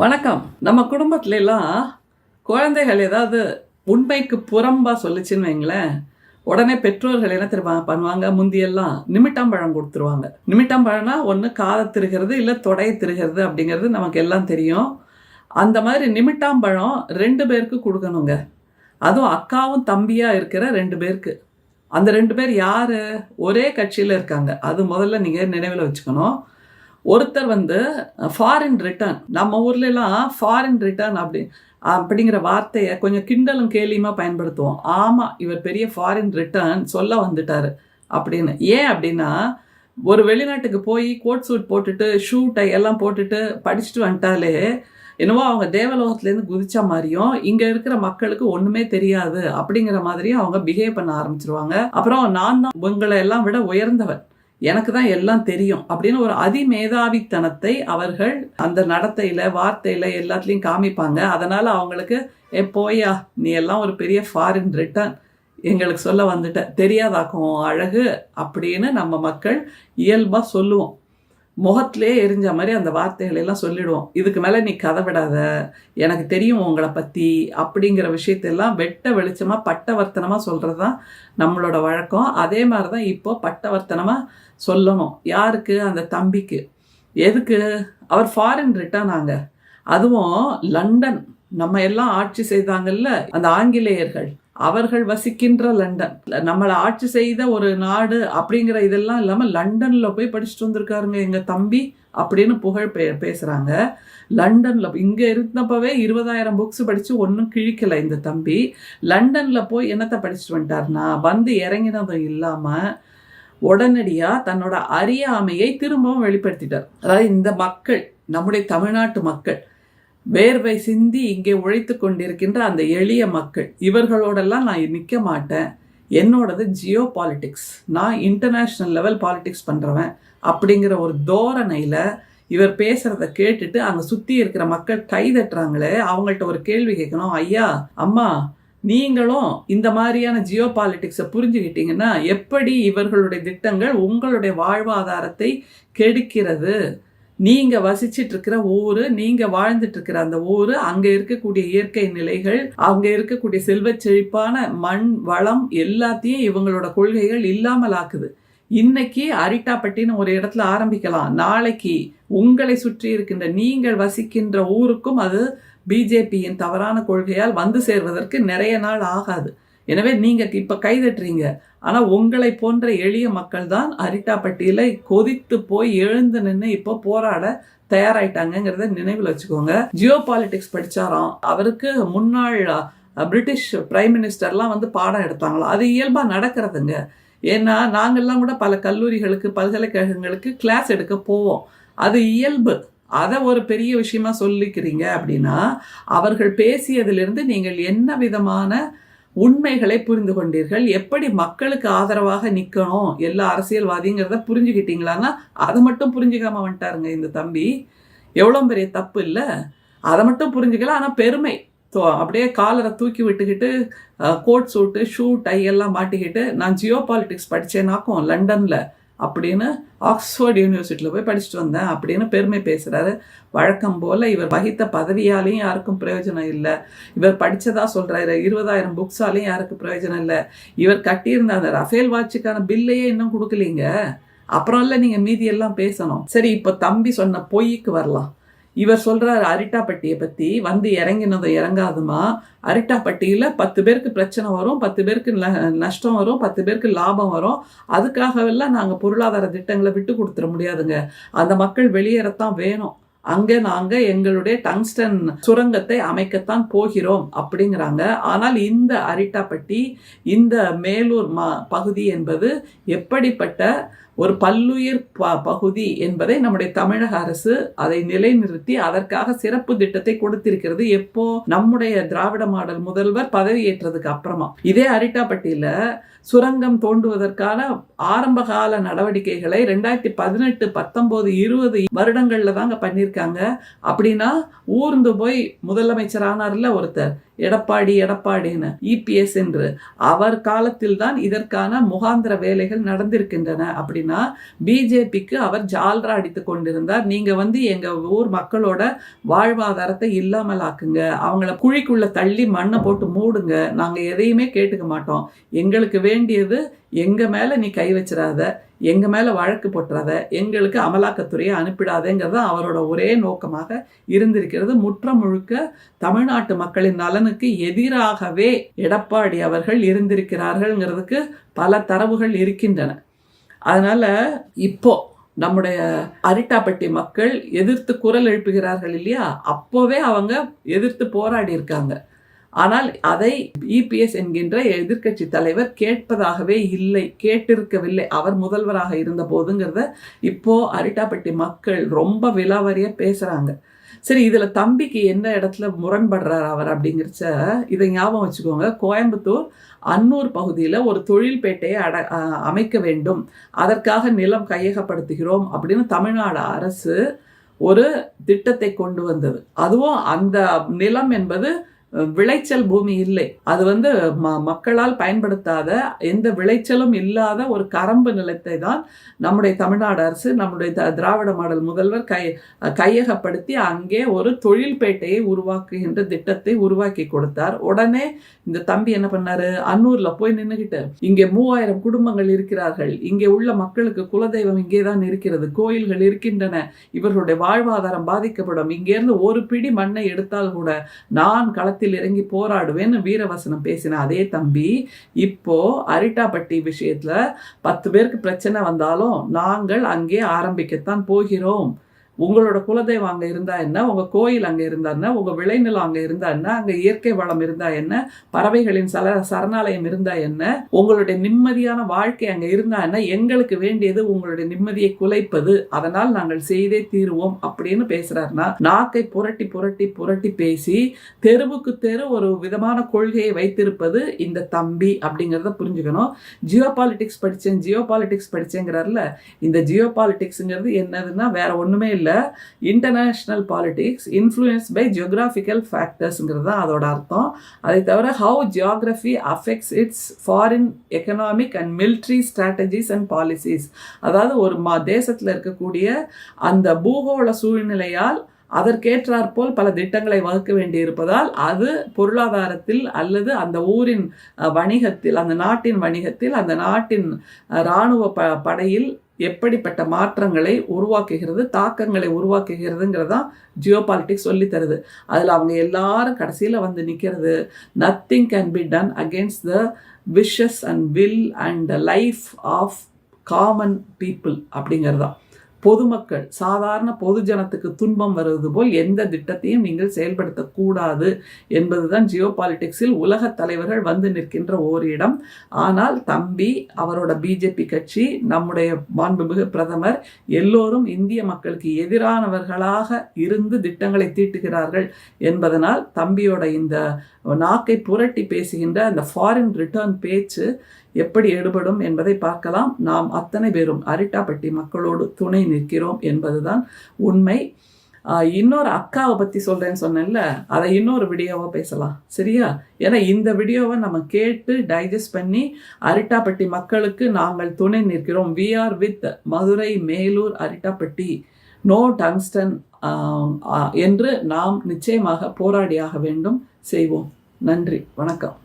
வணக்கம். நம்ம குடும்பத்துல எல்லாம் குழந்தைகள் ஏதாவது உண்மைக்கு புறம்பா சொல்லுச்சுன்னு வைங்களேன், உடனே பெற்றோர்கள் என்ன தெரியுமா பண்ணுவாங்க, முந்தியெல்லாம் நிமிட்டாம்பழம் கொடுத்துருவாங்க. நிமிட்டாம்பழம்னா ஒன்று காதை திருகிறது இல்லை தொடையை திருகிறது அப்படிங்கிறது நமக்கு எல்லாம் தெரியும். அந்த மாதிரி நிமிட்டாம்பழம் 2 பேருக்கு கொடுக்கணுங்க. அதுவும் அக்காவும் தம்பியா இருக்கிற 2 பேருக்கு. அந்த 2 பேர் யாரு? ஒரே கட்சியில் இருக்காங்க. அது முதல்ல நீங்கள் நினைவில் வச்சுக்கணும். ஒருத்தர் ஃபாரின் ரிட்டர்ன், நம்ம ஊர்லலாம் ஃபாரின் ரிட்டர்ன் அப்படிங்கிற வார்த்தையை கொஞ்சம் கிண்டலும் கேலியுமா பயன்படுத்துவோம். ஆமாம், இவர் பெரிய ஃபாரின் ரிட்டர்ன் சொல்ல வந்துட்டாரு அப்படின்னு. ஏன் அப்படின்னா, ஒரு வெளிநாட்டுக்கு போய் கோட் சூட் போட்டுட்டு ஷூ டை எல்லாம் போட்டுட்டு படிச்சுட்டு வந்துட்டாலே என்னவோ அவங்க தேவலோகத்துலேருந்து குதிச்ச மாதிரியும், இங்கே இருக்கிற மக்களுக்கு ஒன்றுமே தெரியாது அப்படிங்கிற மாதிரியும் அவங்க பிஹேவ் பண்ண ஆரம்பிச்சிருவாங்க. அப்புறம் நான் தான் உங்களை எல்லாம் விட உயர்ந்தவன், எனக்கு தான் எல்லாம் தெரியும் அப்படின்னு ஒரு அதிமேதாவித்தனத்தை அவர்கள் அந்த நடத்தையில வார்த்தையில எல்லாத்துலேயும் காமிப்பாங்க. அதனால அவங்களுக்கு போயா நீ எல்லாம் ஒரு பெரிய ஃபாரின் ரிட்டர்ன் எங்களுக்கு சொல்ல வந்துட்ட, தெரியாதாக்கும் அழகு அப்படின்னு நம்ம மக்கள் இயல்பாக சொல்லுவோம். முகத்திலே எரிஞ்ச மாதிரி அந்த வார்த்தைகளை எல்லாம் சொல்லிடுவோம். இதுக்கு மேலே நீ கதை விடாத, எனக்கு தெரியும் உங்களை பற்றி அப்படிங்கிற விஷயத்தெல்லாம் வெட்ட வெளிச்சமாக பட்டவர்த்தனமாக சொல்கிறது தான் நம்மளோட வழக்கம். அதே மாதிரி தான் இப்போ பட்டவர்த்தனமாக சொல்லணும். யாருக்கு? அந்த தம்பிக்கு. எதுக்கு? அவர் ஃபாரின் ரிட்டர்ன் ஆங்க, அதுவும் லண்டன். நம்ம எல்லாம் ஆட்சி செய்தாங்கல்ல அந்த ஆங்கிலேயர்கள், அவர்கள் வசிக்கின்ற லண்டன், நம்மளை ஆட்சி செய்த ஒரு நாடு அப்படிங்கிற இதெல்லாம் இல்லாமல் லண்டனில் போய் படிச்சுட்டு வந்திருக்காருங்க எங்கள் தம்பி அப்படின்னு புகழ் பேசுகிறாங்க. லண்டனில் இங்கே இருந்தப்பவே 20,000 புக்ஸ் படித்து ஒன்றும் கிழிக்கலை இந்த தம்பி. லண்டனில் போய் என்னத்தை படிச்சுட்டு வந்துட்டார்னா, வந்து இறங்கினதும் இல்லாமல் உடனடியாக தன்னோட அறியாமையை திரும்பவும் வெளிப்படுத்திட்டார். அதாவது இந்த மக்கள், நம்முடைய தமிழ்நாட்டு மக்கள், வேர்வை சிந்தி இங்கே உழைத்து கொண்டிருக்கின்ற அந்த எளிய மக்கள், இவர்களோடெல்லாம் நான் நிற்க மாட்டேன். என்னோடது ஜியோ பாலிட்டிக்ஸ், நான் இன்டர்நேஷ்னல் லெவல் பாலிட்டிக்ஸ் பண்ணுறவன் அப்படிங்கிற ஒரு தோரணையில் இவர் பேசுகிறத கேட்டுட்டு அங்கே சுற்றி இருக்கிற மக்கள் கைதட்டுறாங்களே, அவங்கள்ட்ட ஒரு கேள்வி கேட்கணும். ஐயா, அம்மா, நீங்களும் இந்த மாதிரியான ஜியோ பாலிட்டிக்ஸை புரிஞ்சுக்கிட்டீங்கன்னா எப்படி இவர்களுடைய திட்டங்கள் உங்களுடைய வாழ்வாதாரத்தை கெடுக்கிறது? நீங்கள் வசிச்சிட்டு இருக்கிற ஊர், நீங்கள் வாழ்ந்துட்டு இருக்கிற அந்த ஊர், அங்கே இருக்கக்கூடிய இயற்கை நிலைகள், அங்கே இருக்கக்கூடிய செல்வச் செழிப்பான மண் வளம் எல்லாத்தையும் இவங்களோட கொள்கைகள் இல்லாமல் ஆக்குது. இன்னைக்கு அரிட்டாப்பட்டின்னு ஒரு இடத்துல ஆரம்பிக்கலாம், நாளைக்கு உங்களை சுற்றி இருக்கின்ற நீங்கள் வசிக்கின்ற ஊருக்கும் அது பிஜேபியின் தவறான கொள்கையால் வந்து சேர்வதற்கு நிறைய நாள் ஆகாது. எனவே நீங்கள் இப்போ கைதட்டுறீங்க, ஆனால் உங்களை போன்ற எளிய மக்கள் தான் அரிட்டாப்பட்டியில் கொதித்து போய் எழுந்து நின்று இப்போ போராட தயாராயிட்டாங்கிறத நினைவில் வச்சுக்கோங்க. ஜியோ பாலிட்டிக்ஸ் படித்தாராம், அவருக்கு முன்னாள் பிரிட்டிஷ் பிரைம் மினிஸ்டர்லாம் பாடம் எடுத்தாங்களாம். அது இயல்பாக நடக்கிறதுங்க. ஏன்னா நாங்கள்லாம் கூட பல கல்லூரிகளுக்கு பல்கலைக்கழகங்களுக்கு கிளாஸ் எடுக்க போவோம், அது இயல்பு. அதை ஒரு பெரிய விஷயமா சொல்லிக்கிறீங்க அப்படின்னா அவர்கள் பேசியதிலிருந்து நீங்கள் என்ன விதமான உண்மைகளை புரிந்து கொண்டீர்கள், எப்படி மக்களுக்கு ஆதரவாக நிற்கணும் எல்லா அரசியல்வாதிங்கிறத புரிஞ்சுக்கிட்டீங்களான்னா அதை மட்டும் புரிஞ்சுக்காம வந்துட்டாருங்க இந்த தம்பி. எவ்வளோ பெரிய தப்பு இல்லை, அதை மட்டும் புரிஞ்சுக்கல. ஆனால் பெருமை, அப்படியே காலரை தூக்கி விட்டுக்கிட்டு கோட் சூட்டு ஷூ டை எல்லாம் மாட்டிக்கிட்டு நான் ஜியோ பாலிட்டிக்ஸ் படித்தேனாக்கும் லண்டனில் அப்படின்னு ஆக்ஸ்ஃபோர்ட் யூனிவர்சிட்டியில் போய் படிச்சுட்டு வந்தேன் அப்படின்னு பெருமை பேசுகிறாரு. வழக்கம் போல் இவர் வகித்த பதவியாலையும் யாருக்கும் பிரயோஜனம் இல்லை, இவர் படித்ததா சொல்கிறாரு 20,000 புக்ஸாலையும் யாருக்கு பிரயோஜனம் இல்லை, இவர் கட்டியிருந்த அந்த ரஃபேல் வாட்சுக்கான பில்லையே இன்னும் கொடுக்கலீங்க. அப்புறம் இல்லை நீங்கள் மீதியெல்லாம் பேசணும். சரி, இப்போ தம்பி சொன்ன பொய்க்கு வரலாம். இவர் சொல்கிறார் அரிட்டாப்பட்டியை பற்றி, இறங்கினதும் இறங்காதுமா, அரிட்டாப்பட்டியில் 10 பேருக்கு பிரச்சனை வரும், 10 பேருக்கு நஷ்டம் வரும், 10 பேருக்கு லாபம் வரும். அதுக்காகவெல்லாம் நாங்கள் பொருளாதார திட்டங்களை விட்டு கொடுத்துட முடியாதுங்க. அந்த மக்கள் வெளியேறத்தான் வேணும். அங்கே நாங்கள் எங்களுடைய டங்ஸ்டன் சுரங்கத்தை அமைக்கத்தான் போகிறோம் அப்படிங்கிறாங்க. ஆனால் இந்த அரிட்டாப்பட்டி, இந்த மேலூர் பகுதி என்பது எப்படிப்பட்ட ஒரு பல்லுயிர் பகுதி என்பதை நம்முடைய தமிழக அரசு அதை நிலைநிறுத்தி அதற்காக சிறப்பு திட்டத்தை கொடுத்திருக்கிறது. எப்போ? நம்முடைய திராவிட மாடல் முதல்வர் பதவியேற்றதுக்கு அப்புறமா. இதே அரிட்டாப்பட்டியில சுரங்கம் தோண்டுவதற்கான ஆரம்பகால நடவடிக்கைகளை 2018, 19, 20 வருடங்கள்ல தாங்க பண்ணியிருக்காங்க. அப்படின்னா ஊர்ந்து போய் முதலமைச்சர் ஆனார்ல ஒருத்தர், எடப்பாடின்னு இபிஎஸ் என்று, அவர் காலத்தில் தான் இதற்கான முகாந்திர வேலைகள் நடந்திருக்கின்றன. அப்படின்னா அப்படின்னா பிஜேபிக்கு அவர் ஜால்ரா அடித்து கொண்டிருந்தார். நீங்க எங்க ஊர் மக்களோட வாழ்வாதாரத்தை இல்லாமல் ஆக்குங்க, அவங்கள குழிக்குள்ள தள்ளி மண்ணை போட்டு மூடுங்க, நாங்க எதையுமே கேட்டுக்க மாட்டோம், எங்களுக்கு வேண்டியது எங்க மேல நீ கை வச்சிடாத, எங்க மேல வழக்கு போட்டுறாத, எங்களுக்கு அமலாக்கத்துறையை அனுப்பிடாதேங்கிறது அவரோட ஒரே நோக்கமாக இருந்திருக்கிறது. முற்றம் முழுக்க தமிழ்நாட்டு மக்களின் நலனுக்கு எதிராகவே எடப்பாடி அவர்கள் இருந்திருக்கிறார்கள்ங்கிறதுக்கு பல தரவுகள் இருக்கின்றன. அதனால இப்போ நம்முடைய அரிட்டாப்பட்டி மக்கள் எதிர்த்து குரல் எழுப்புகிறார்கள் இல்லையா, அப்போவே அவங்க எதிர்த்து போராடி இருக்காங்க. ஆனால் அதை இபிஎஸ் என்கின்ற எதிர்க்கட்சி தலைவர் கேட்பதாகவே இல்லை, கேட்டிருக்கவில்லை அவர் முதல்வராக இருந்த போதுங்கிறத இப்போ அரிட்டாப்பட்டி மக்கள் ரொம்ப விலாவரியா பேசுறாங்க. சரி, இதுல தம்பிக்கு எந்த இடத்துல முரண்படுறார் அவர் அப்படிங்கிறச்ச இதை ஞாபகம் வச்சுக்கோங்க. கோயம்புத்தூர் அன்னூர் பகுதியில் ஒரு தொழில்பேட்டையை அமைக்க வேண்டும், அதற்காக நிலம் கையகப்படுத்துகிறோம் அப்படின்னு தமிழ்நாடு அரசு ஒரு திட்டத்தை கொண்டு வந்தது. அதுவும் அந்த நிலம் என்பது விளைச்சல் பூமி இல்லை, அது மக்களால் பயன்படுத்தாத எந்த விளைச்சலும் இல்லாத ஒரு கரம்பு நிலத்தை தான் நம்முடைய தமிழ்நாடு அரசு, நம்முடைய திராவிட மாடல் முதல்வர் கையகப்படுத்தி அங்கே ஒரு தொழில்பேட்டையை உருவாக்குகின்ற திட்டத்தை உருவாக்கி கொடுத்தார். உடனே இந்த தம்பி என்ன பண்ணாரு, அன்னூர்ல போய் நின்றுகிட்டு இங்கே 3000 குடும்பங்கள் இருக்கிறார்கள், இங்கே உள்ள மக்களுக்கு குலதெய்வம் இங்கே தான் இருக்கிறது, கோயில்கள் இருக்கின்றன, இவர்களுடைய வாழ்வாதாரம் பாதிக்கப்படும், இங்கேருந்து ஒரு பிடி மண்ணை எடுத்தால் கூட நான் இறங்கி போராடுவேன்னு வீரவசனம் பேசின அதே தம்பி இப்போ அரிட்டாப்பட்டி விஷயத்துல 10 பேருக்கு பிரச்சனை வந்தாலும் நாங்கள் அங்கே ஆரம்பிக்கத்தான் போகிறோம், உங்களோட குலதெய்வம் அங்கே இருந்தா என்ன, உங்க கோயில் அங்கே இருந்தா என்ன, உங்க விளைநிலம் அங்கே இருந்தா என்ன, அங்கே இயற்கை வளம் இருந்தா என்ன, பறவைகளின் சரணாலயம் இருந்தா என்ன, உங்களுடைய நிம்மதியான வாழ்க்கை அங்கே இருந்தா என்ன, எங்களுக்கு வேண்டியது உங்களுடைய நிம்மதியை குலைப்பது, அதனால் நாங்கள் செய்தே தீருவோம் அப்படின்னு பேசுறாருன்னா, நாக்கை புரட்டி புரட்டி புரட்டி பேசி தெருவுக்கு தெரு ஒரு விதமான கொள்கையை வைத்திருப்பது இந்த தம்பி அப்படிங்கிறத புரிஞ்சுக்கணும். ஜியோ பாலிடிக்ஸ் படிச்சேங்கிறாருல, இந்த ஜியோ பாலிடிக்ஸ்ங்கிறது என்னதுன்னா வேற ஒண்ணுமே இல்லை, international politics influence by geographical ஃபேக்டர்ஸ்ங்கிறது தான் அதோட அர்த்தம். அதை தவிர how geography affects its foreign economic and military strategies and policies, அதாவது ஒரு தேசத்தில் இருக்கக்கூடிய அந்த பூகோள சூழ்நிலையால் அதற்கேற்றாற்போல் பல திட்டங்களை வகுக்க வேண்டியிருப்பதால் அது பொருளாதாரத்தில் அல்லது அந்த ஊரின் வணிகத்தில், அந்த நாட்டின் வணிகத்தில், அந்த நாட்டின் இராணுவ படையில் எப்படிப்பட்ட மாற்றங்களை உருவாக்குகிறது, தாக்கங்களை உருவாக்குகிறதுங்கிறதான் ஜியோ பாலிட்டிக்ஸ் சொல்லி தருது. அதில் அவங்க எல்லாரும் கடைசியில் நிற்கிறது, nothing can be done against the wishes and will and life of common people அப்படிங்கிறதான். பொதுமக்கள், சாதாரண பொதுஜனத்துக்கு துன்பம் வருவது போல் எந்த திட்டத்தையும் நீங்கள் செயல்படுத்தக்கூடாது என்பதுதான் ஜியோ பாலிடிக்ஸில் உலக தலைவர்கள் நிற்கின்ற ஓர் இடம். ஆனால் தம்பி, அவரோட பிஜேபி கட்சி, நம்முடைய மாண்புமிகு பிரதமர் எல்லோரும் இந்திய மக்களுக்கு எதிரானவர்களாக இருந்து திட்டங்களை தீட்டுகிறார்கள் என்பதனால் தம்பியோட இந்த நாக்கை புரட்டி பேசுகின்ற அந்த ஃபாரின் ரிட்டர்ன் பேச்சு எப்படி எடுபடும் என்பதை பார்க்கலாம். நாம் அத்தனை பேரும் அரிட்டாப்பட்டி மக்களோடு துணை நிற்கிறோம் என்பதுதான் உண்மை. இன்னொரு அக்காவை பற்றி சொல்கிறேன்னு சொன்னேன்ல, அதை இன்னொரு வீடியோவை பேசலாம், சரியா? ஏன்னா இந்த வீடியோவை நம்ம கேட்டு டைஜஸ்ட் பண்ணி அரிட்டாப்பட்டி மக்களுக்கு நாங்கள் துணை நிற்கிறோம், we are with Madurai, Melur, Arittapatti, no tungsten என்று நாம் நிச்சயமாக போராடியாக வேண்டும், செய்வோம். நன்றி, வணக்கம்.